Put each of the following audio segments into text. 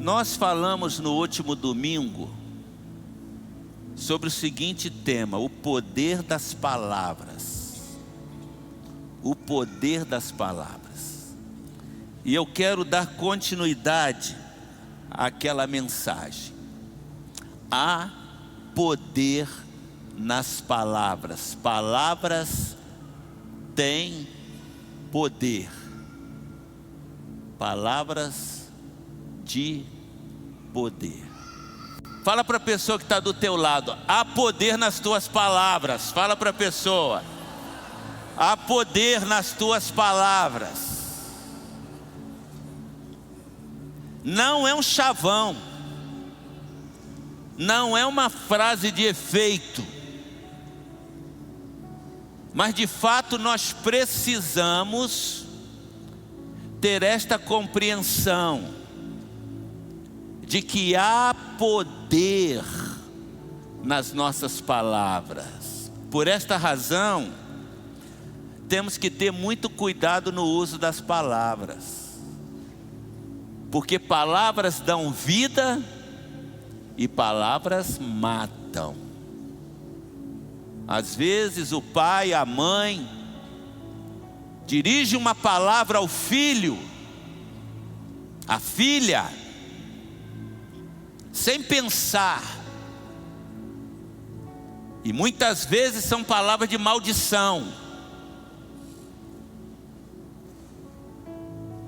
Nós falamos no último domingo sobre o seguinte tema: o poder das palavras. O poder das palavras. E eu quero dar continuidade àquela mensagem. Há poder nas palavras. Palavras têm poder. Palavras de poder. Fala para a pessoa que está do teu lado: há poder nas tuas palavras. Fala para a pessoa: há poder nas tuas palavras. Não é um chavão, não é uma frase de efeito, mas de fato nós precisamos ter esta compreensão de que há poder nas nossas palavras. Por esta razão, temos que ter muito cuidado no uso das palavras, porque palavras dão vida e palavras matam. Às vezes o pai, a mãe, dirige uma palavra ao filho, à filha, sem pensar. E muitas vezes são palavras de maldição.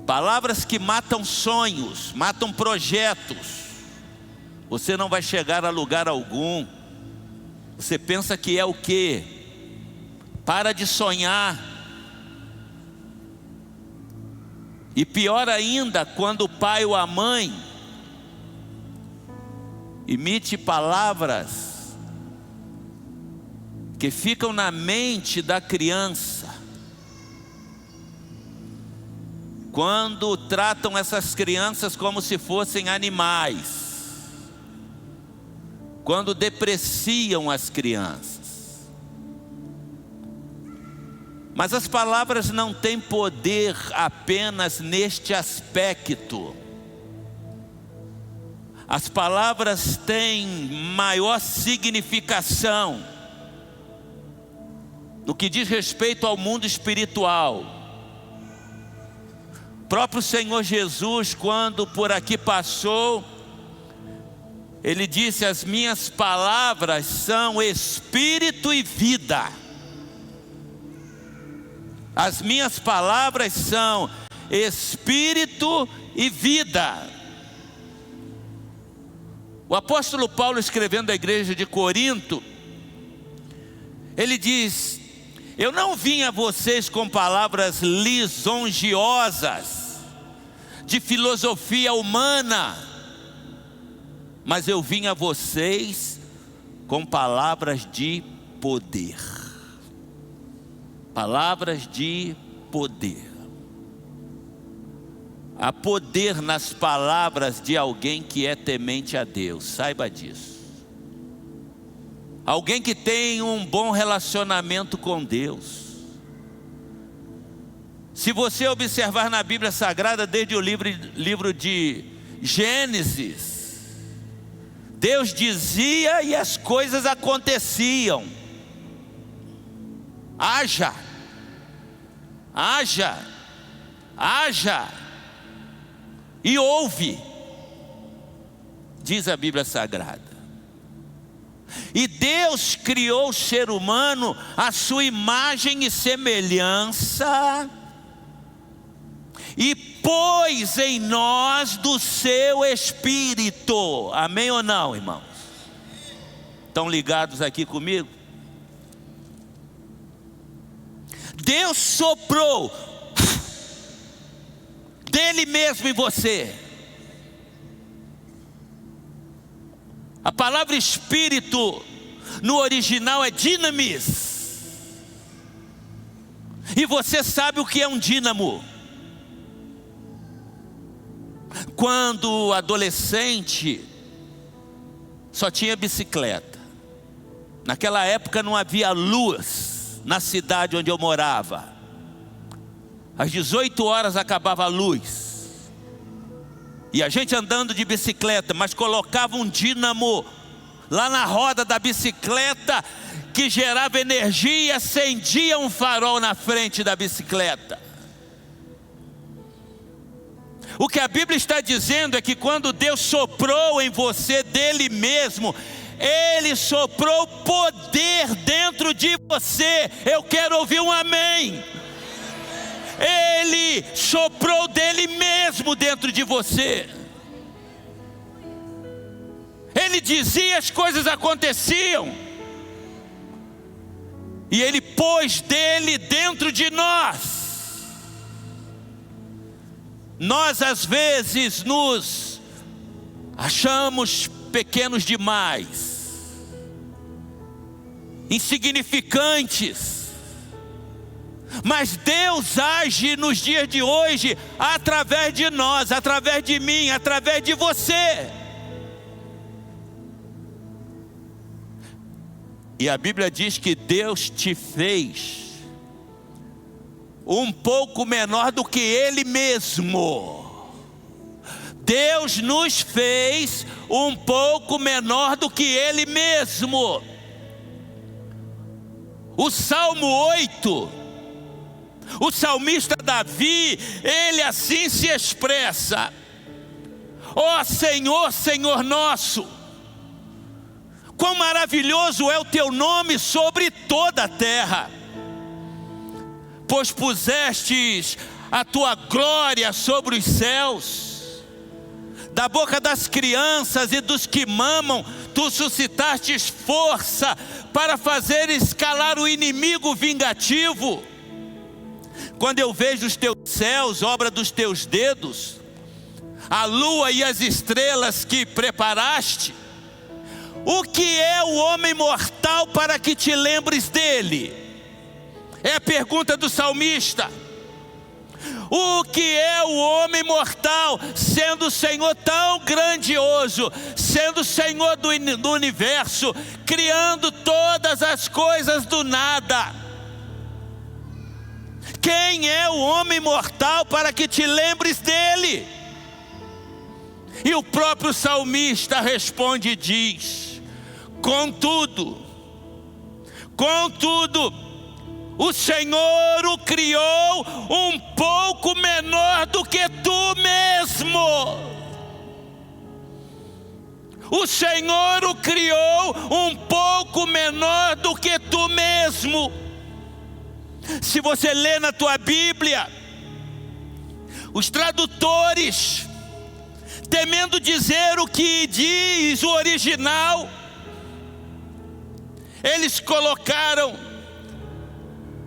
Palavras que matam sonhos, matam projetos. Você não vai chegar a lugar algum. Você pensa que é o quê? Para de sonhar. E pior ainda, quando o pai ou a mãe emite palavras que ficam na mente da criança. Quando tratam essas crianças como se fossem animais. Quando depreciam as crianças. Mas as palavras não têm poder apenas neste aspecto. As palavras têm maior significação no que diz respeito ao mundo espiritual. O próprio Senhor Jesus, quando por aqui passou, Ele disse: as minhas palavras são espírito e vida. As minhas palavras são espírito e vida. O apóstolo Paulo, escrevendo à igreja de Corinto, ele diz: eu não vim a vocês com palavras lisonjeosas, de filosofia humana, mas eu vim a vocês com palavras de poder. Palavras de poder. Há poder nas palavras de alguém que é temente a Deus, saiba disso. Alguém que tem um bom relacionamento com Deus. Se você observar na Bíblia Sagrada, desde o livro de Gênesis, Deus dizia e as coisas aconteciam. Haja, haja, haja, e ouve, diz a Bíblia Sagrada. E Deus criou o ser humano à sua imagem e semelhança, e pôs em nós do seu Espírito. Amém ou não, irmãos? Estão ligados aqui comigo? Deus soprou dele mesmo em você. A palavra espírito no original é dinamis. E você sabe o que é um dínamo? Quando adolescente, só tinha bicicleta. Naquela época não havia luz na cidade onde eu morava. Às 18 horas acabava a luz. E a gente andando de bicicleta, mas colocava um dínamo lá na roda da bicicleta, que gerava energia e acendia um farol na frente da bicicleta. O que a Bíblia está dizendo é que quando Deus soprou em você dele mesmo, Ele soprou poder dentro de você. Eu quero ouvir um amém. Ele soprou dele mesmo dentro de você. Ele dizia, as coisas aconteciam. E Ele pôs dele dentro de nós. Nós às vezes nos achamos pequenos demais, insignificantes. Mas Deus age nos dias de hoje através de nós, através de mim, através de você. E a Bíblia diz que Deus te fez um pouco menor do que Ele mesmo. Deus nos fez um pouco menor do que Ele mesmo. O Salmo 8, o salmista Davi, ele assim se expressa: ó Senhor, Senhor nosso, quão maravilhoso é o teu nome sobre toda a terra, pois pusestes a tua glória sobre os céus. Da boca das crianças e dos que mamam, tu suscitastes força para fazer escalar o inimigo vingativo. Quando eu vejo os teus céus, obra dos teus dedos, a lua e as estrelas que preparaste, o que é o homem mortal para que te lembres dele? É a pergunta do salmista. O que é o homem mortal, sendo o Senhor tão grandioso, sendo o Senhor do universo, criando todas as coisas do nada? Quem é o homem mortal para que te lembres dele? E o próprio salmista responde e diz: contudo, o Senhor o criou um pouco menor do que tu mesmo. O Senhor o criou um pouco menor do que tu mesmo. Se você lê na tua Bíblia, os tradutores, temendo dizer o que diz o original, eles colocaram: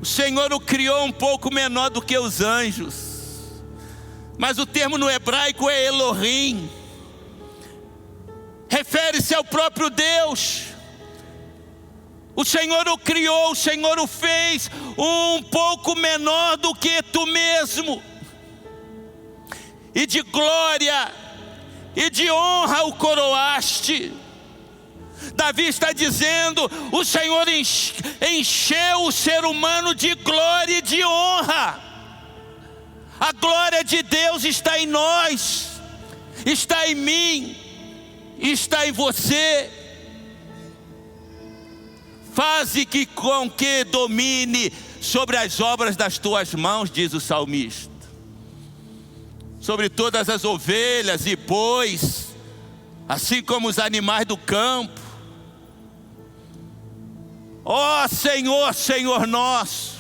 o Senhor o criou um pouco menor do que os anjos. Mas o termo no hebraico é Elohim, refere-se ao próprio Deus. O Senhor o criou, o Senhor o fez um pouco menor do que tu mesmo. E de glória e de honra o coroaste. Davi está dizendo: o Senhor encheu o ser humano de glória e de honra. A glória de Deus está em nós, está em mim, está em você. Faze com que domine sobre as obras das tuas mãos, diz o salmista, sobre todas as ovelhas e bois, assim como os animais do campo. Ó Senhor, Senhor nosso,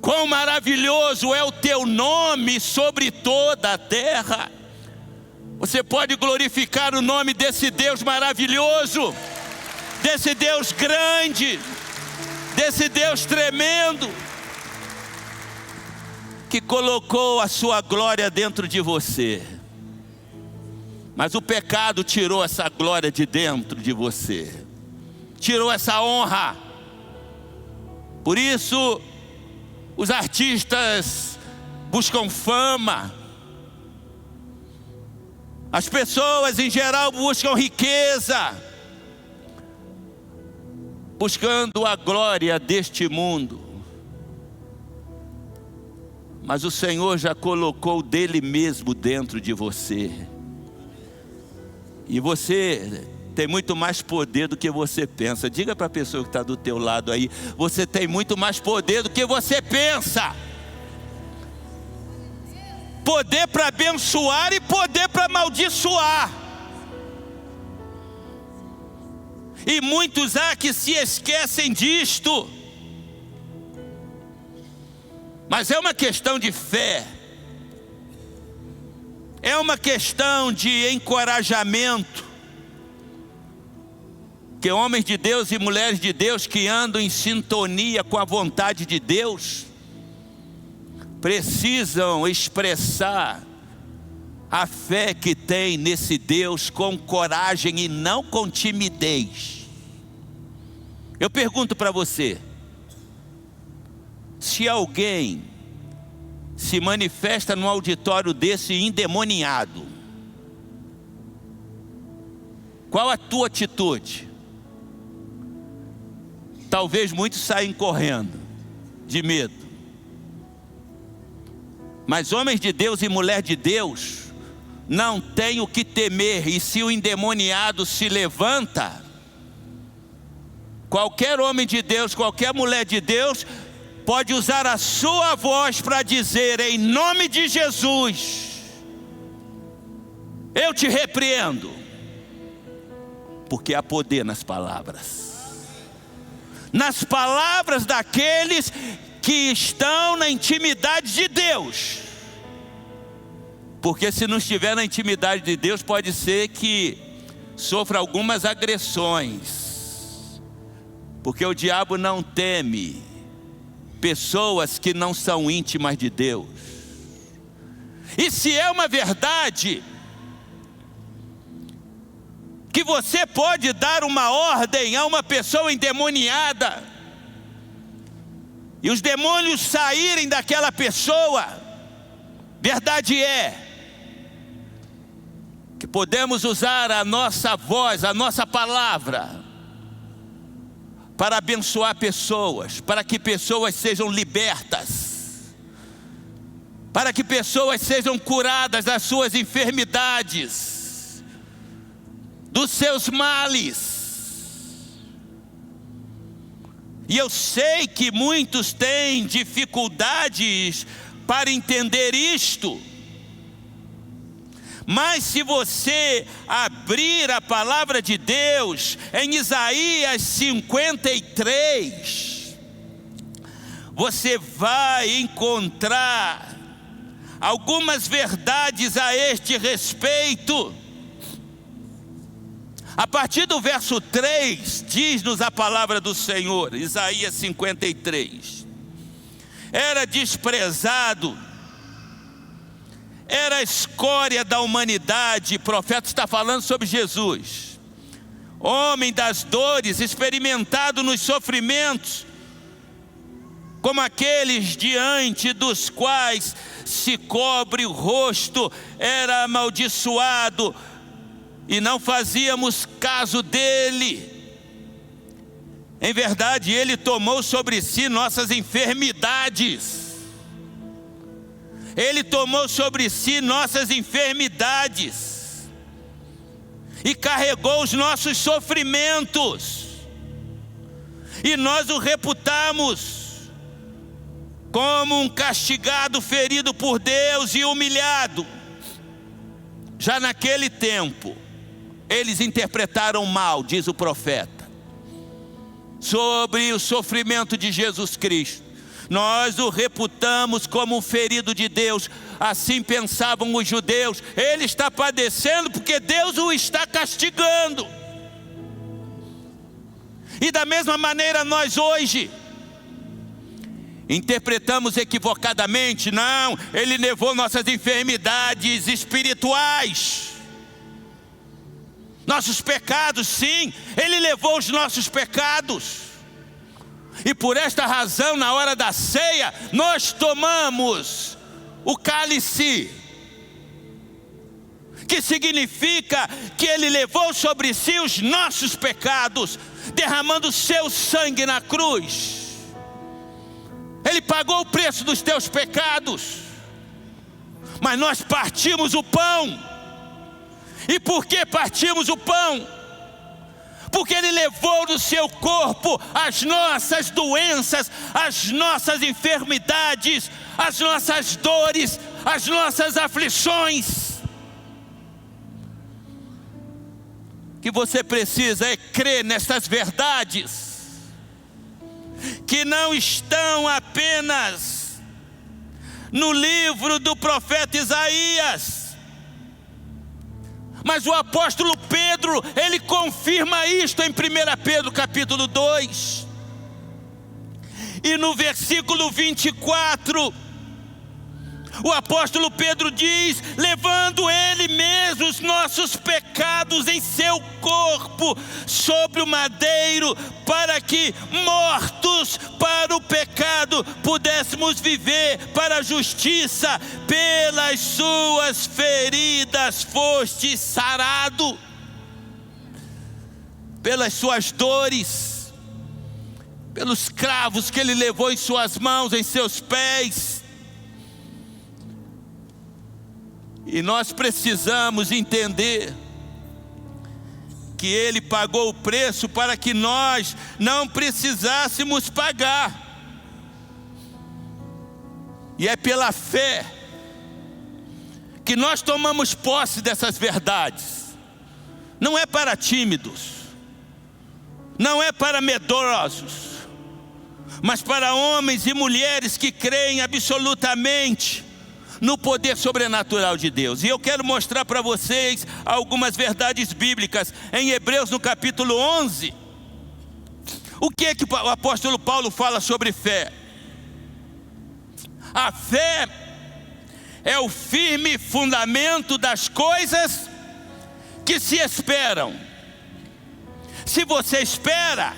quão maravilhoso é o teu nome sobre toda a terra. Você pode glorificar o nome desse Deus maravilhoso, desse Deus grande, desse Deus tremendo, que colocou a sua glória dentro de você. Mas o pecado tirou essa glória de dentro de você, tirou essa honra. Por isso os artistas buscam fama, as pessoas em geral buscam riqueza, buscando a glória deste mundo. mas o Senhor já colocou dele mesmo dentro de você. E você tem muito mais poder do que você pensa. Diga para a pessoa que está do teu lado aí: você tem muito mais poder do que você pensa. Poder para abençoar e poder para amaldiçoar. E muitos há que se esquecem disto. Mas é uma questão de fé. É uma questão de encorajamento. Que homens de Deus e mulheres de Deus que andam em sintonia com a vontade de Deus precisam expressar a fé que tem nesse Deus com coragem e não com timidez. Eu pergunto para você: se alguém se manifesta num auditório desse endemoniado, qual a tua atitude? Talvez muitos saem correndo, de medo. Mas homens de Deus e mulher de Deus não têm o que temer. E se o endemoniado se levanta, qualquer homem de Deus, qualquer mulher de Deus pode usar a sua voz para dizer: em nome de Jesus, eu te repreendo. Porque há poder nas palavras. Nas palavras daqueles que estão na intimidade de Deus. Porque se não estiver na intimidade de Deus, pode ser que sofra algumas agressões. Porque o diabo não teme pessoas que não são íntimas de Deus. E se é uma verdade que você pode dar uma ordem a uma pessoa endemoniada e os demônios saírem daquela pessoa, verdade é que podemos usar a nossa voz, a nossa palavra, para abençoar pessoas, para que pessoas sejam libertas, para que pessoas sejam curadas das suas enfermidades, dos seus males. E eu sei que muitos têm dificuldades para entender isto. Mas se você abrir a palavra de Deus em Isaías 53, você vai encontrar algumas verdades a este respeito. A partir do verso 3, diz-nos a palavra do Senhor, Isaías 53. Era desprezado, era a escória da humanidade. O profeta está falando sobre Jesus. Homem das dores, experimentado nos sofrimentos, como aqueles diante dos quais se cobre o rosto, era amaldiçoado, e não fazíamos caso dele. Em verdade, ele tomou sobre si nossas enfermidades. Ele tomou sobre si nossas enfermidades e carregou os nossos sofrimentos, e nós o reputamos como um castigado, ferido por Deus e humilhado. Já naquele tempo, eles interpretaram mal, diz o profeta, sobre o sofrimento de Jesus Cristo. Nós o reputamos como um ferido de Deus. Assim pensavam os judeus. Ele está padecendo porque Deus o está castigando. E da mesma maneira nós hoje interpretamos equivocadamente. Não, ele levou nossas enfermidades espirituais, nossos pecados. Sim, ele levou os nossos pecados. E por esta razão, na hora da ceia, nós tomamos o cálice, que significa que ele levou sobre si os nossos pecados, derramando o seu sangue na cruz. Ele pagou o preço dos teus pecados. Mas nós partimos o pão. E por que partimos o pão? Porque Ele levou no seu corpo as nossas doenças, as nossas enfermidades, as nossas dores, as nossas aflições. O que você precisa é crer nestas verdades, que não estão apenas no livro do profeta Isaías, mas o apóstolo Pedro, ele confirma isto em 1 Pedro capítulo 2, e no versículo 24, o apóstolo Pedro diz: levando Ele mesmo os nossos pecados em seu corpo sobre o madeiro, para que, mortos para o pecado, pudéssemos viver para a justiça. Pelas suas feridas foste sarado, pelas suas dores, pelos cravos que Ele levou em suas mãos, em seus pés. E nós precisamos entender que Ele pagou o preço para que nós não precisássemos pagar. E é pela fé que nós tomamos posse dessas verdades. Não é para tímidos, não é para medrosos, mas para homens e mulheres que creem absolutamente no poder sobrenatural de Deus. E eu quero mostrar para vocês algumas verdades bíblicas. Em Hebreus, no capítulo 11, o que é que o apóstolo Paulo fala sobre fé? A fé é o firme fundamento das coisas que se esperam. Se você espera,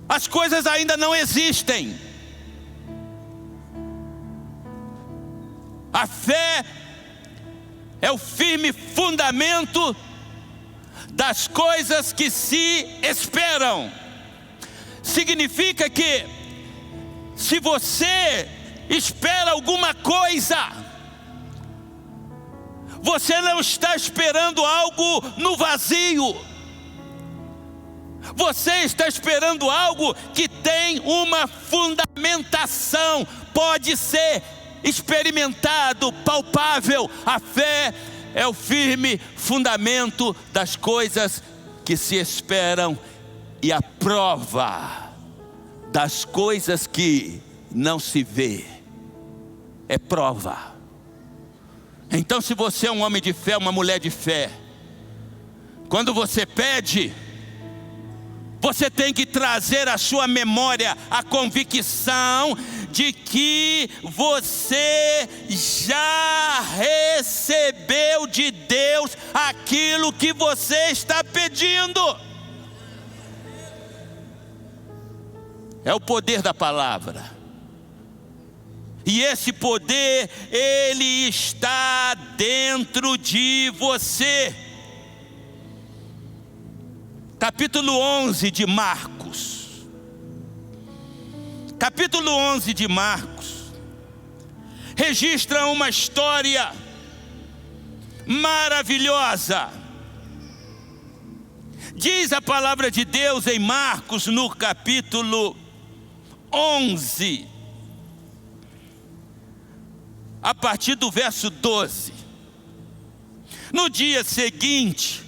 as coisas ainda não existem. A fé é o firme fundamento das coisas que se esperam. Significa que, se você espera alguma coisa, você não está esperando algo no vazio. Você está esperando algo que tem uma fundamentação, pode ser experimentado, palpável. A fé é o firme fundamento das coisas que se esperam e a prova das coisas que não se vê. É prova. Então, se você é um homem de fé, uma mulher de fé, quando você pede, você tem que trazer à sua memória a convicção de que você já recebeu de Deus aquilo que você está pedindo. É o poder da palavra. E esse poder, ele está dentro de você. Capítulo 11 de Marcos. Capítulo 11 de Marcos registra uma história maravilhosa. Diz a palavra de Deus em Marcos, no capítulo 11, a partir do verso 12. No dia seguinte,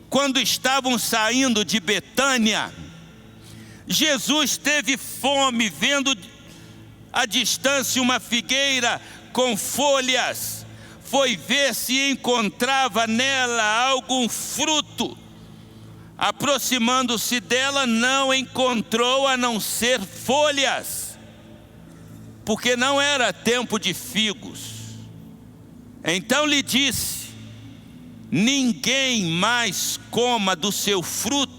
quando estavam saindo de Betânia, Jesus teve fome, vendo à distância uma figueira com folhas. Foi ver se encontrava nela algum fruto. Aproximando-se dela, não encontrou a não ser folhas, porque não era tempo de figos. Então lhe disse: ninguém mais coma do seu fruto.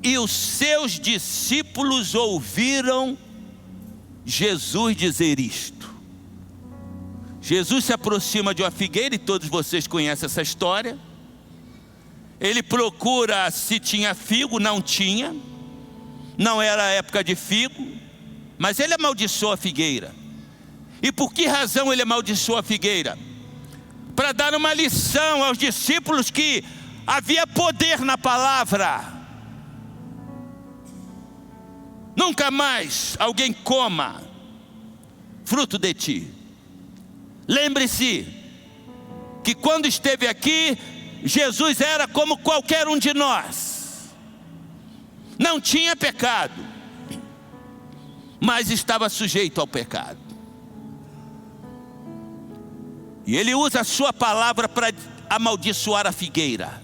E os seus discípulos ouviram Jesus dizer isto. Jesus se aproxima de uma figueira, e todos vocês conhecem essa história. Ele procura se tinha figo, não tinha. Não era época de figo, mas ele amaldiçoou a figueira. E por que razão ele amaldiçoou a figueira? Para dar uma lição aos discípulos que havia poder na palavra. Nunca mais alguém coma fruto de ti. Lembre-se que quando esteve aqui, Jesus era como qualquer um de nós. Não tinha pecado, mas estava sujeito ao pecado. E ele usa a sua palavra para amaldiçoar a figueira.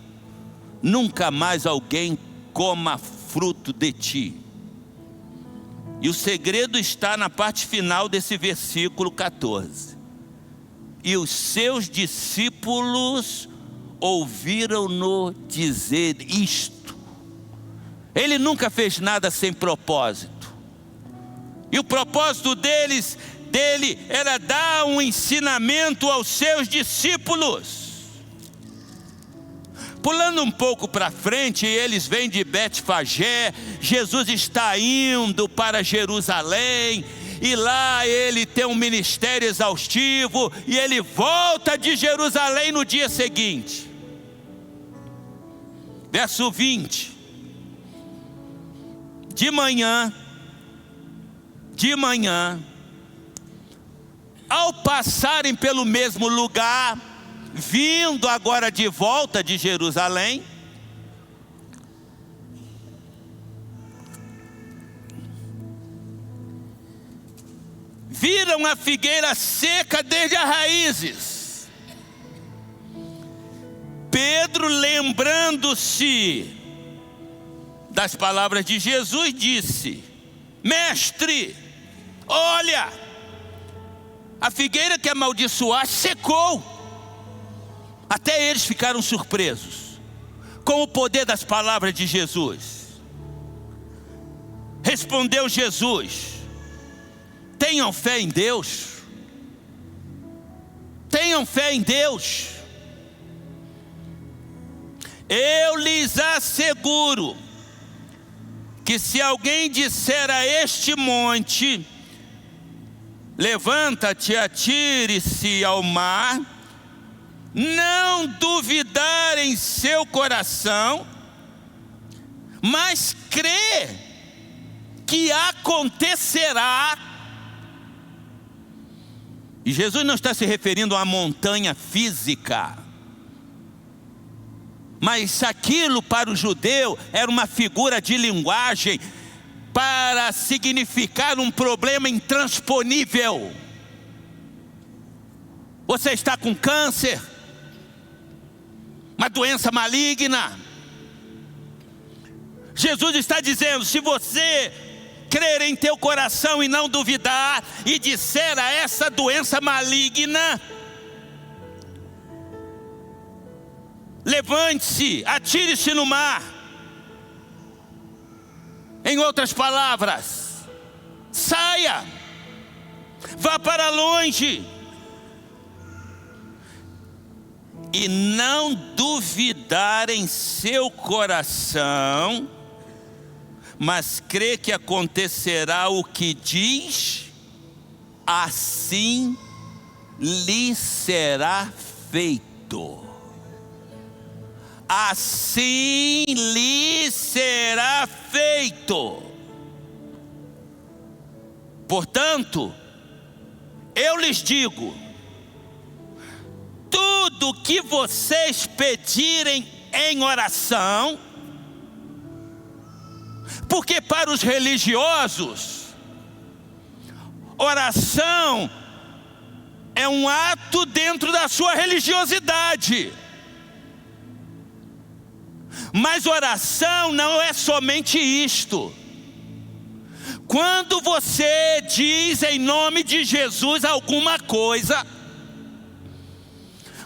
Nunca mais alguém coma fruto de ti. E o segredo está na parte final desse versículo 14. E os seus discípulos ouviram-no dizer isto. Ele nunca fez nada sem propósito. E o propósito dele era dar um ensinamento aos seus discípulos. Pulando um pouco para frente, eles vêm de Betfagé. Jesus está indo para Jerusalém, e lá ele tem um ministério exaustivo, e ele volta de Jerusalém no dia seguinte. Verso 20. De manhã, ao passarem pelo mesmo lugar, vindo agora de volta de Jerusalém, viram a figueira seca desde as raízes. Pedro, lembrando-se das palavras de Jesus, disse: Mestre, olha, a figueira que amaldiçoaste secou. Até eles ficaram surpresos com o poder das palavras de Jesus. Respondeu Jesus: tenham fé em Deus. Tenham fé em Deus. Eu lhes asseguro que se alguém disser a este monte: levanta-te, atire-se ao mar, não duvidar em seu coração, mas crê que acontecerá. E Jesus não está se referindo a uma montanha física, mas aquilo para o judeu era uma figura de linguagem para significar um problema intransponível. Você está com câncer, uma doença maligna. Jesus está dizendo: se você crer em teu coração e não duvidar, e disser a essa doença maligna: levante-se, atire-se no mar. Em outras palavras, saia, vá para longe. E não duvidar em seu coração, mas crê que acontecerá o que diz, assim lhe será feito. Assim lhe será feito. Portanto, eu lhes digo: tudo que vocês pedirem em oração, porque para os religiosos, oração é um ato dentro da sua religiosidade. Mas oração não é somente isto. Quando você diz em nome de Jesus alguma coisa,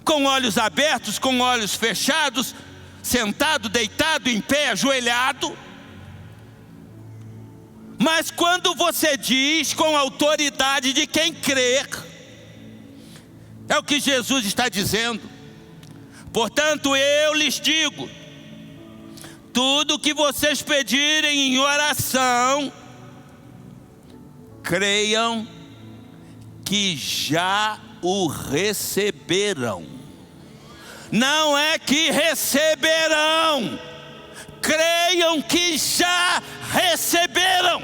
com olhos abertos, com olhos fechados, sentado, deitado, em pé, ajoelhado, mas quando você diz com autoridade de quem crê, é o que Jesus está dizendo. Portanto, eu lhes digo: tudo que vocês pedirem em oração, creiam que já o receberão. Não é que receberão, creiam que já receberam.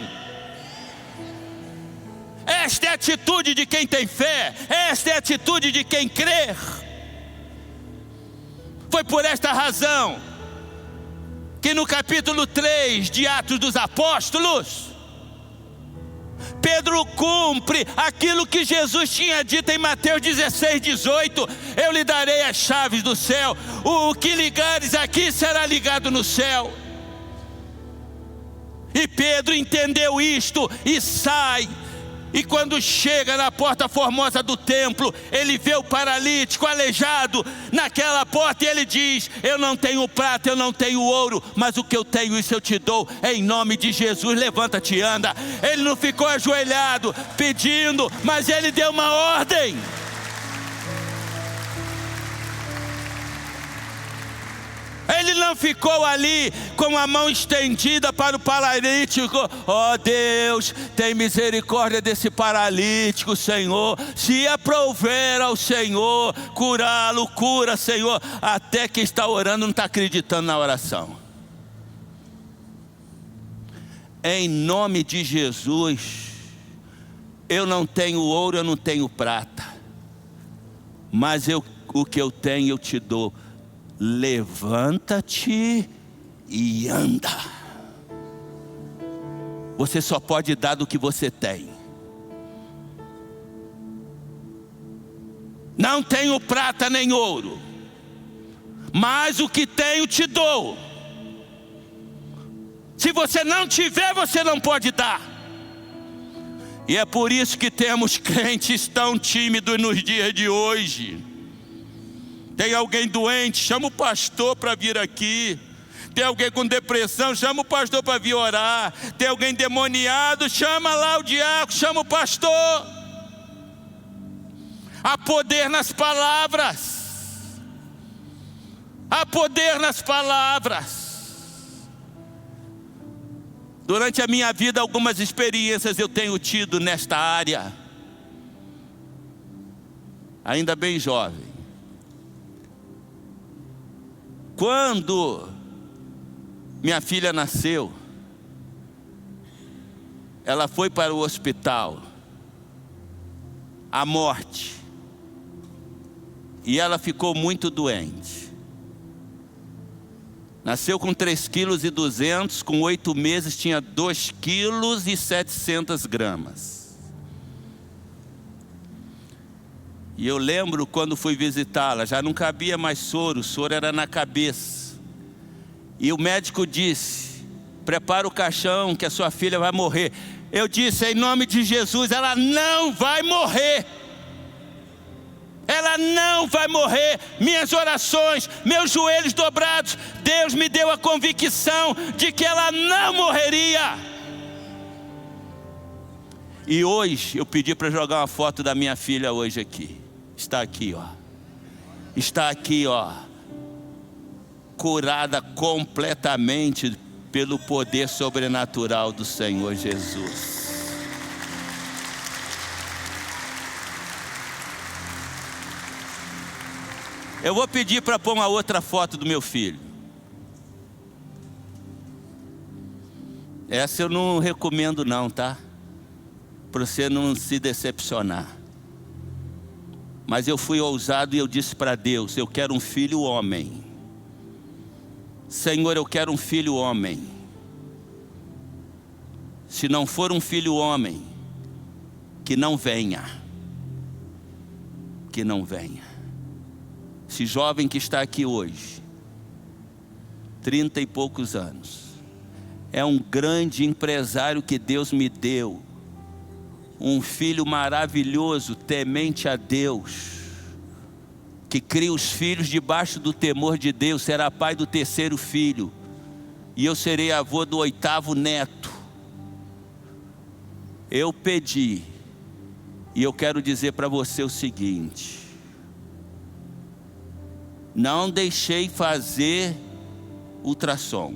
Esta é a atitude de quem tem fé, esta é a atitude de quem crê. Foi por esta razão que no capítulo 3 de Atos dos Apóstolos, Pedro cumpre aquilo que Jesus tinha dito em Mateus 16:18: eu lhe darei as chaves do céu, o que ligares aqui será ligado no céu. E Pedro entendeu isto e sai. E quando chega na porta formosa do templo, ele vê o paralítico aleijado naquela porta e ele diz: eu não tenho prata, eu não tenho ouro, mas o que eu tenho isso eu te dou, em nome de Jesus, levanta-te e anda. Ele não ficou ajoelhado pedindo, mas ele deu uma ordem. Ele não ficou ali com a mão estendida para o paralítico: ó Deus, tem misericórdia desse paralítico, Senhor, se aprouver ao Senhor curá-lo, cura, Senhor. Até quem está orando não está acreditando na oração. Em nome de Jesus, eu não tenho ouro, eu não tenho prata, mas o que eu tenho eu te dou. Levanta-te e anda. Você só pode dar do que você tem. Não tenho prata nem ouro, mas o que tenho te dou. Se você não tiver, você não pode dar. E é por isso que temos crentes tão tímidos nos dias de hoje. Tem alguém doente, chama o pastor para vir aqui. Tem alguém com depressão, chama o pastor para vir orar. Tem alguém endemoniado, chama lá o diácono, chama o pastor. Há poder nas palavras. Há poder nas palavras. Durante a minha vida, algumas experiências eu tenho tido nesta área. Ainda bem jovem. Quando minha filha nasceu, ela foi para o hospital, a morte, e ela ficou muito doente. Nasceu com 3,2 kg, com 8 meses tinha 2,7 kg. E eu lembro quando fui visitá-la, já não cabia mais soro, o soro era na cabeça. E o médico disse: prepara o caixão que a sua filha vai morrer. Eu disse: em nome de Jesus, ela não vai morrer. Ela não vai morrer. Minhas orações, meus joelhos dobrados, Deus me deu a convicção de que ela não morreria. E hoje eu pedi para jogar uma foto da minha filha hoje aqui. Está aqui, ó. Está aqui, ó. Curada completamente pelo poder sobrenatural do Senhor Jesus. Eu vou pedir para pôr uma outra foto do meu filho. Essa eu não recomendo não, tá? Para você não se decepcionar. Mas eu fui ousado e eu disse para Deus: eu quero um filho homem. Senhor, eu quero um filho homem. Se não for um filho homem, que não venha. Que não venha. Esse jovem que está aqui hoje, 30 e poucos anos, é um grande empresário que Deus me deu. Um filho maravilhoso, temente a Deus, que cria os filhos debaixo do temor de Deus, será pai do 3º filho, e eu serei avô do 8º neto. Eu pedi, e eu quero dizer para você o seguinte: não deixei fazer ultrassom.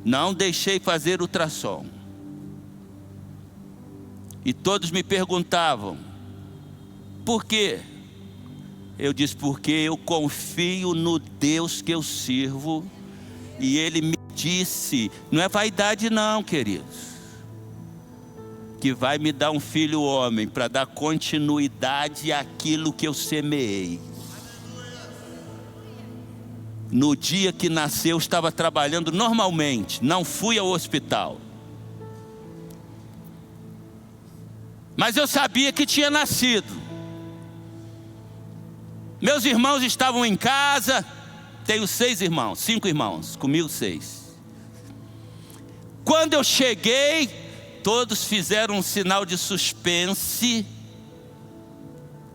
Não deixei fazer ultrassom. E todos me perguntavam, por quê? Eu disse, porque eu confio no Deus que eu sirvo. E Ele me disse, não é vaidade não, queridos, que vai me dar um filho homem para dar continuidade àquilo que eu semeei. No dia que nasceu, eu estava trabalhando normalmente, não fui ao hospital. Mas eu sabia que tinha nascido. Meus irmãos estavam em casa. Tenho 5 irmãos, comigo 6. Quando eu cheguei, todos fizeram um sinal de suspense.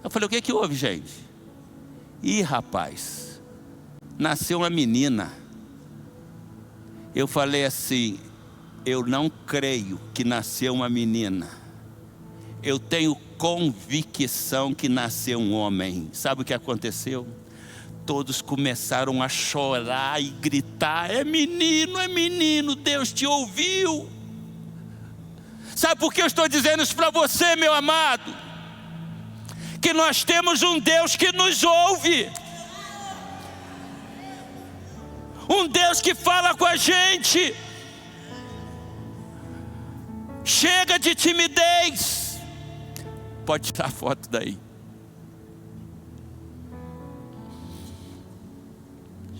Eu falei, o que houve, gente? Ih, rapaz, nasceu uma menina. Eu falei assim, eu não creio que nasceu uma menina. Eu tenho convicção que nasceu um homem. Sabe o que aconteceu? Todos começaram a chorar e gritar, é menino, Deus te ouviu. Sabe por que eu estou dizendo isso para você, meu amado? Que nós temos um Deus que nos ouve. Um Deus que fala com a gente. Chega de timidez. Pode tirar a foto daí.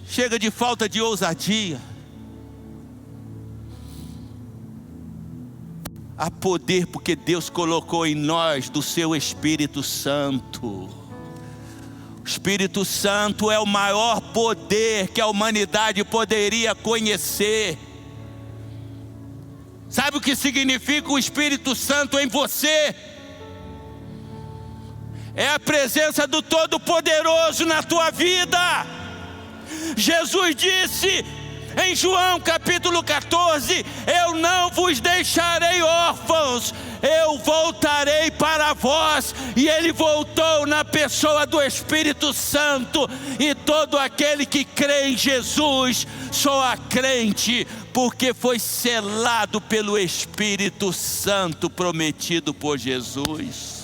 Chega de falta de ousadia. Há poder porque Deus colocou em nós do seu Espírito Santo. O Espírito Santo é o maior poder que a humanidade poderia conhecer. Sabe o que significa o Espírito Santo em você? É a presença do Todo-Poderoso na tua vida. Jesus disse em João capítulo 14, eu não vos deixarei órfãos, eu voltarei para vós. E Ele voltou na pessoa do Espírito Santo. E todo aquele que crê em Jesus só é crente porque foi selado pelo Espírito Santo prometido por Jesus.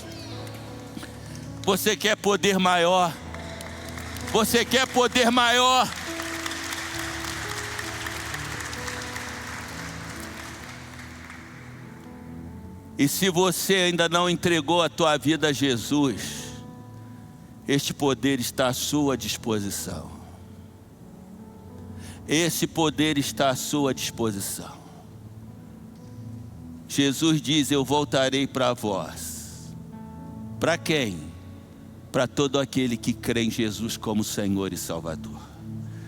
Você quer poder maior? Você quer poder maior? E se você ainda não entregou a tua vida a Jesus, este poder está à sua disposição. Esse poder está à sua disposição. Jesus diz, eu voltarei para vós. Para quem? Para todo aquele que crê em Jesus como Senhor e Salvador.